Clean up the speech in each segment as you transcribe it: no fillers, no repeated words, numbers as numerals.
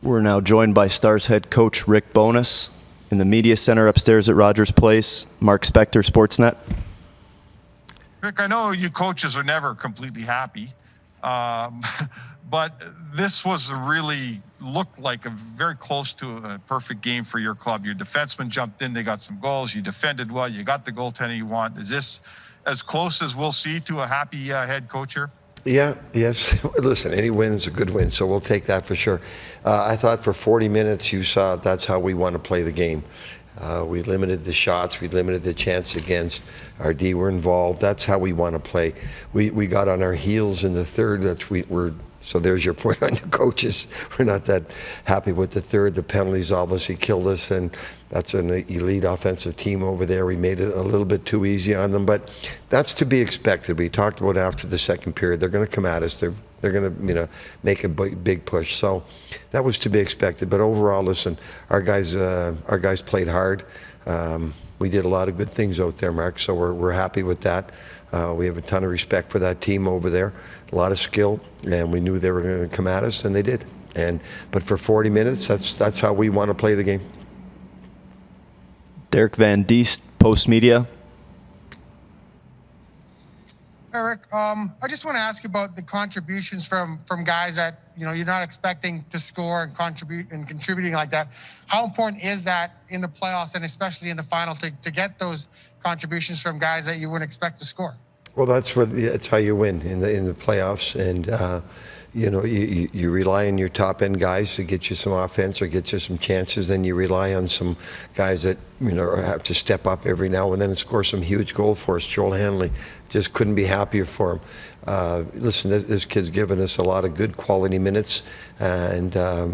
We're now joined by Stars head coach Rick Bowness in the media center upstairs at Rogers Place. Mark Spector, Sportsnet. Rick, I know you coaches are never completely happy, but this was really looked like a very close to a perfect game for your club. Your defensemen jumped in, they got some goals, you defended well, you got the goaltender you want. Is this as close as we'll see to a happy head coach here? Yeah, yes. Listen, any win is a good win, so we'll take that for sure. I thought for 40 minutes you saw that's how we want to play the game. We limited the shots, we limited the chance against. Our D were involved. That's how we want to play. We got on our heels in the third. So there's your point on your coaches. We're not that happy with the third. The penalties obviously killed us, and that's an elite offensive team over there. We made it a little bit too easy on them, but that's to be expected. We talked about after the second period, they're going to come at us. They're going to make a big push. So that was to be expected. But overall, listen, our guys played hard. We did a lot of good things out there, Mark. So we're happy with that. We have a ton of respect for that team over there. A lot of skill, and we knew they were going to come at us, and they did. But for 40 minutes, that's how we want to play the game. Derek Van Diest, Post Media. Eric, I just want to ask you about the contributions from guys that you're not expecting to score and contributing like that. How important is that in the playoffs and especially in the final to get those contributions from guys that you wouldn't expect to score? Well, it's how you win in the playoffs, and you rely on your top end guys to get you some offense or get you some chances. Then you rely on some guys that have to step up every now and then and score some huge goal for us. Joel Hanley, just couldn't be happier for him. Listen, this kid's given us a lot of good quality minutes, and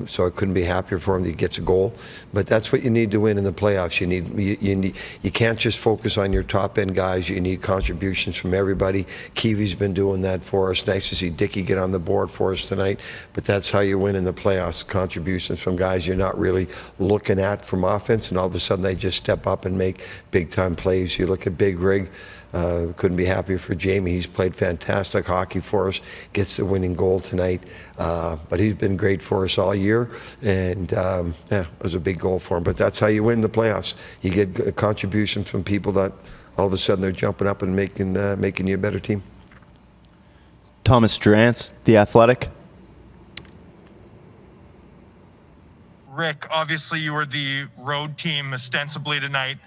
so I couldn't be happier for him that he gets a goal. But that's what you need to win in the playoffs. You can't just focus on your top end guys. You need contributions from everybody. Kiwi's been doing that for us. Nice to see Dickey get on the board for us tonight. But that's how you win in the playoffs. Contributions from guys you're not really looking at from offense, and all of a sudden they just step up and make big time plays. You look at Big Rig. Couldn't be happier for Jamie. He's played fantastic hockey for us, gets the winning goal tonight. But he's been great for us all year, and it was a big goal for him. But that's how you win the playoffs. You get a contribution from people that all of a sudden they're jumping up and making you a better team. Thomas Drance, The Athletic. Rick, obviously you were the road team ostensibly tonight,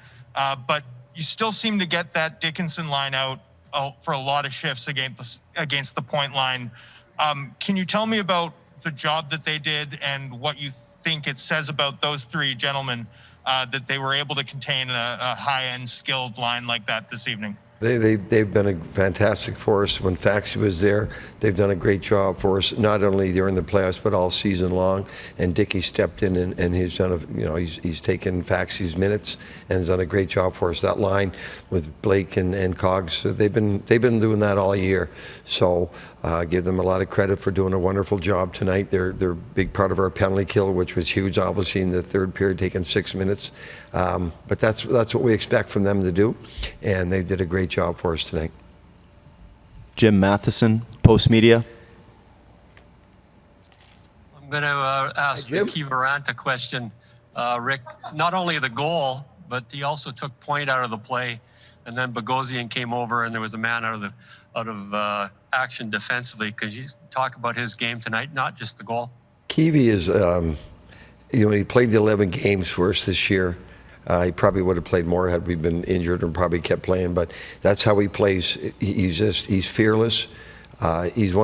but you still seem to get that Dickinson line out for a lot of shifts against the point line. Can you tell me about the job that they did and what you think it says about those three gentlemen that they were able to contain a high-end skilled line like that this evening? They've been a fantastic for us. When Faxi was there, they've done a great job for us, not only during the playoffs but all season long. And Dickey stepped in and he's done he's taken Faxi's minutes and has done a great job for us. That line with Blake and Cogs, they've been doing that all year. So give them a lot of credit for doing a wonderful job tonight. They're a big part of our penalty kill, which was huge, obviously in the third period, taking 6 minutes. But that's what we expect from them to do, and they did a great job for us tonight. Jim Matheson, Post Media. I'm going to ask the Kiviranta question. Rick, not only the goal, but he also took point out of the play, and then Bogosian came over and there was a man out of action defensively. Could you talk about his game tonight, not just the goal? Kiwi is, he played the 11 games for us this year. He probably would have played more had we been injured and probably kept playing, but that's how he plays. He's fearless. He's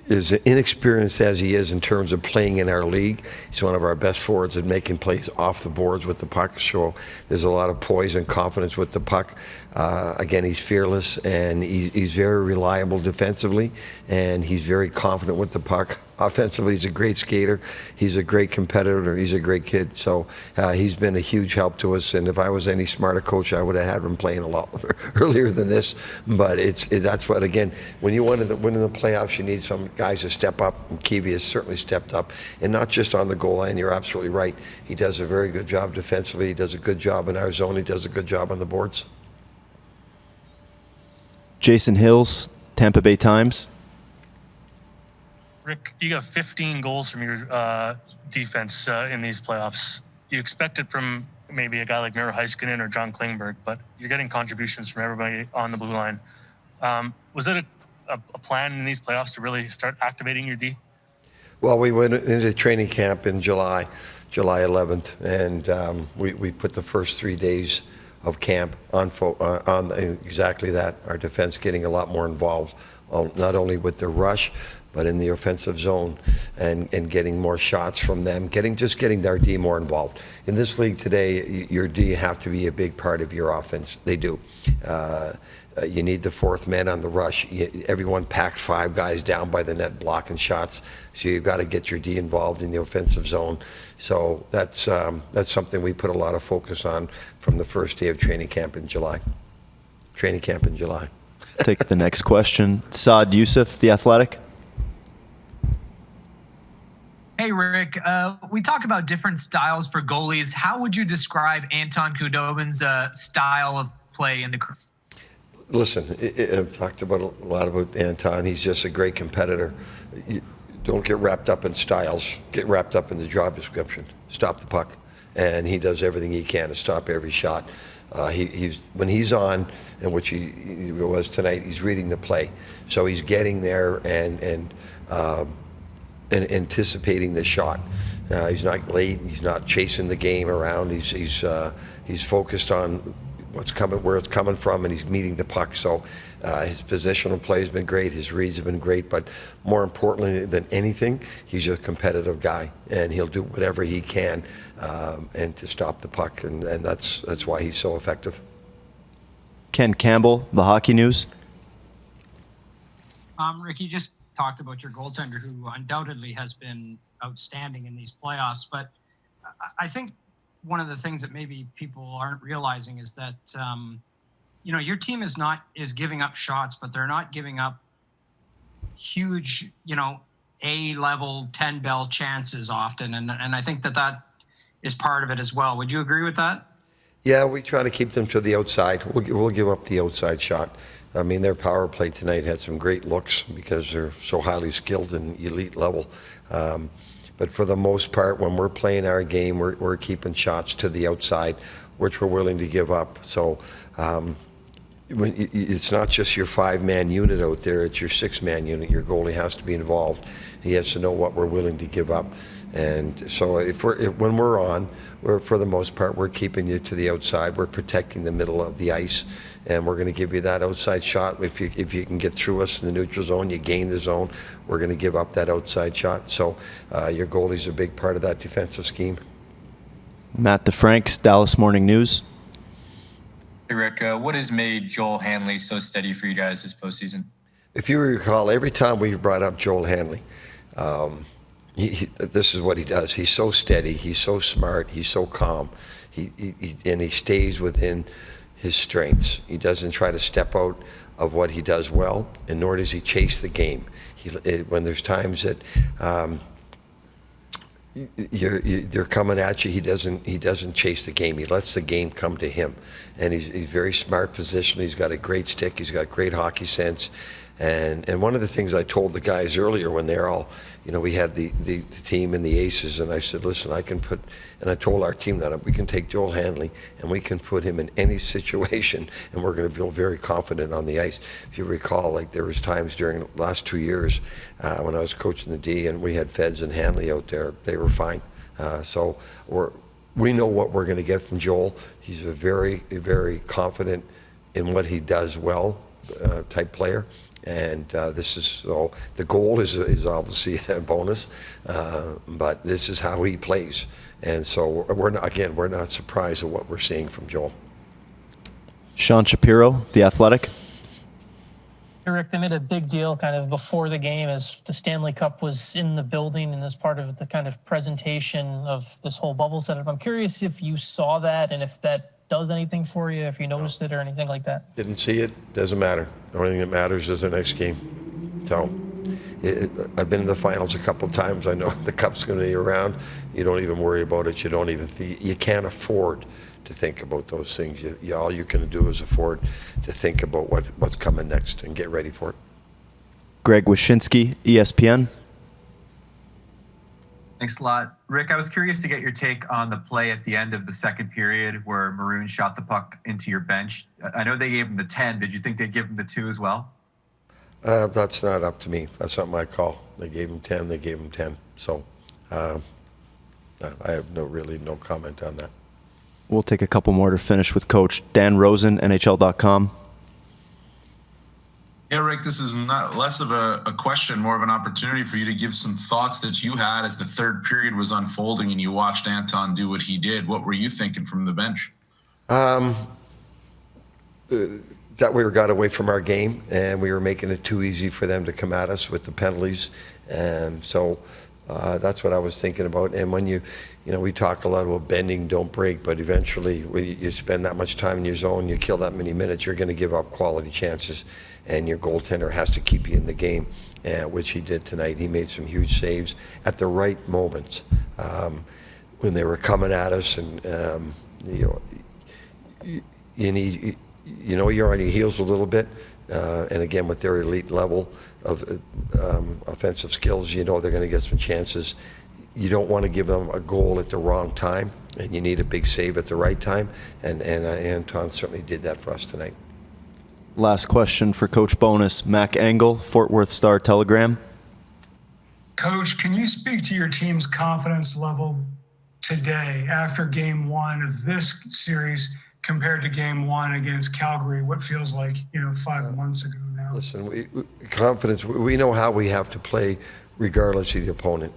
as inexperienced as he is in terms of playing in our league. He's one of our best forwards at making plays off the boards with the puck. So there's a lot of poise and confidence with the puck. Again, he's fearless, and he's very reliable defensively, and he's very confident with the puck. Offensively, he's a great skater. He's a great competitor. He's a great kid. So he's been a huge help to us. And if I was any smarter coach, I would have had him playing a lot earlier than this. But that's what, again, when you win in the playoffs, you need some guys to step up. And Kiwi has certainly stepped up. And not just on the goal line. You're absolutely right. He does a very good job defensively. He does a good job in our zone. He does a good job on the boards. Jason Hills, Tampa Bay Times. Rick, you got 15 goals from your defense in these playoffs. You expect it from maybe a guy like Miro Heiskanen or John Klingberg, but you're getting contributions from everybody on the blue line. Was it a plan in these playoffs to really start activating your D? Well, we went into training camp in July 11th, and we put the first 3 days of camp on exactly that. Our defense getting a lot more involved, not only with the rush, but in the offensive zone, and getting more shots from them, getting their D more involved. In this league today, your D have to be a big part of your offense. They do. You need the fourth man on the rush. Everyone packed 5 guys down by the net blocking shots, so you've got to get your D involved in the offensive zone. So that's something we put a lot of focus on from the first day of training camp in July. Take the next question. Saad Youssef, The Athletic. Hey, Rick. We talk about different styles for goalies. How would you describe Anton Khudobin's style of play in the crease? Listen, I've talked a lot about Anton. He's just a great competitor. You don't get wrapped up in styles. Get wrapped up in the job description. Stop the puck. And he does everything he can to stop every shot. When he's on, and which he was tonight, he's reading the play. So he's getting there and anticipating the shot. He's not late. He's not chasing the game around. He's focused on what's coming, where it's coming from, and he's meeting the puck. So his positional play has been great. His reads have been great. But more importantly than anything, he's a competitive guy, and he'll do whatever he can and to stop the puck, and that's why he's so effective. Ken Campbell, The Hockey News. Rick, you just talked about your goaltender, who undoubtedly has been outstanding in these playoffs. But I think one of the things that maybe people aren't realizing is that, your team is giving up shots, but they're not giving up huge, A-level 10-bell chances often. And I think that is part of it as well. Would you agree with that? Yeah, we try to keep them to the outside. We'll give up the outside shot. I mean, their power play tonight had some great looks because they're so highly skilled and elite level. But for the most part, when we're playing our game, we're keeping shots to the outside, which we're willing to give up. So it's not just your 5-man unit out there, it's your 6-man unit. Your goalie has to be involved. He has to know what we're willing to give up. And so when we're on, for the most part, we're keeping you to the outside. We're protecting the middle of the ice, and we're going to give you that outside shot. If you can get through us in the neutral zone, you gain the zone, we're going to give up that outside shot. So your goalie's a big part of that defensive scheme. Matt DeFranks, Dallas Morning News. Hey, Rick, what has made Joel Hanley so steady for you guys this postseason? If you recall, every time we've brought up Joel Hanley, this is what he does. He's so steady. He's so smart. He's so calm. And he stays within his strengths. He doesn't try to step out of what he does well, and nor does he chase the game. When there's times that they're coming at you, he doesn't chase the game. He lets the game come to him, and he's very smart positionally. He's got a great stick. He's got great hockey sense. And one of the things I told the guys earlier when they're all, we had the team and the aces, and I said, listen, and I told our team that we can take Joel Hanley and we can put him in any situation, and we're going to feel very confident on the ice. If you recall, like there was times during the last 2 years when I was coaching the D and we had Feds and Hanley out there, they were fine. So we know what we're going to get from Joel. He's a very, very confident in what he does well type player. And the goal is obviously a bonus, but this is how he plays. And so we're not surprised at what we're seeing from Joel. Sean Shapiro, The Athletic. Rick, they made a big deal kind of before the game as the Stanley Cup was in the building and as part of the kind of presentation of this whole bubble setup. I'm curious if you saw that and if that does anything for you, if you noticed it or anything like that. Didn't see it, doesn't matter. The only thing that matters is the next game. So I've been in the finals a couple times. I know the cup's going to be around. You don't even worry about it. You don't even you can't afford to think about those things. All you can do is afford to think about what's coming next and get ready for it. Greg Wyshynski, ESPN. Thanks a lot. Rick, I was curious to get your take on the play at the end of the second period where Maroon shot the puck into your bench. I know they gave him the 10. Did you think they'd give him the 2 as well? That's not up to me. That's not my call. They gave him 10. They gave him 10. So I have really no comment on that. We'll take a couple more to finish with Coach Dan Rosen, NHL.com. Yeah, Rick, this is not less of a question, more of an opportunity for you to give some thoughts that you had as the third period was unfolding and you watched Anton do what he did. What were you thinking from the bench? That we got away from our game and we were making it too easy for them to come at us with the penalties. And so that's what I was thinking about. And when we talk a lot about bending, don't break, but eventually when you spend that much time in your zone, you kill that many minutes, you're going to give up quality chances. And your goaltender has to keep you in the game, which he did tonight. He made some huge saves at the right moments when they were coming at us, and you need, you're on your heels a little bit. And again, with their elite level of offensive skills, they're going to get some chances. You don't want to give them a goal at the wrong time, and you need a big save at the right time. And Anton certainly did that for us tonight. Last question for Coach Bowness. Mac Engel, Fort Worth Star-Telegram. Coach, can you speak to your team's confidence level today after game one of this series compared to game one against Calgary, what feels like, 5 months ago now? Listen, confidence, we know how we have to play regardless of the opponent.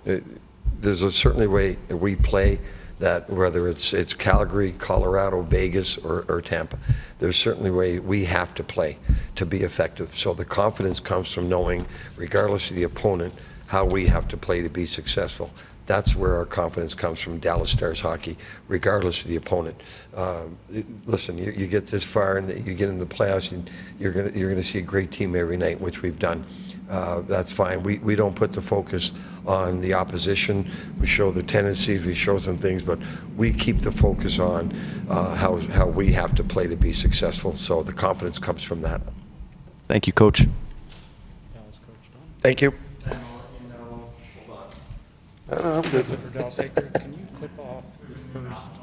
There's a certainly way we play that, whether it's Calgary, Colorado, Vegas, or Tampa. There's certainly a way we have to play to be effective. So the confidence comes from knowing, regardless of the opponent, how we have to play to be successful. That's where our confidence comes from, Dallas Stars hockey, regardless of the opponent. Listen, you get this far and you get in the playoffs, and you're gonna see a great team every night, which we've done. That's fine. We don't put the focus on the opposition. We show the tendencies, we show some things, but we keep the focus on how we have to play to be successful. So the confidence comes from that. Thank you, Coach. Thank you. I'm good. Can you clip off the first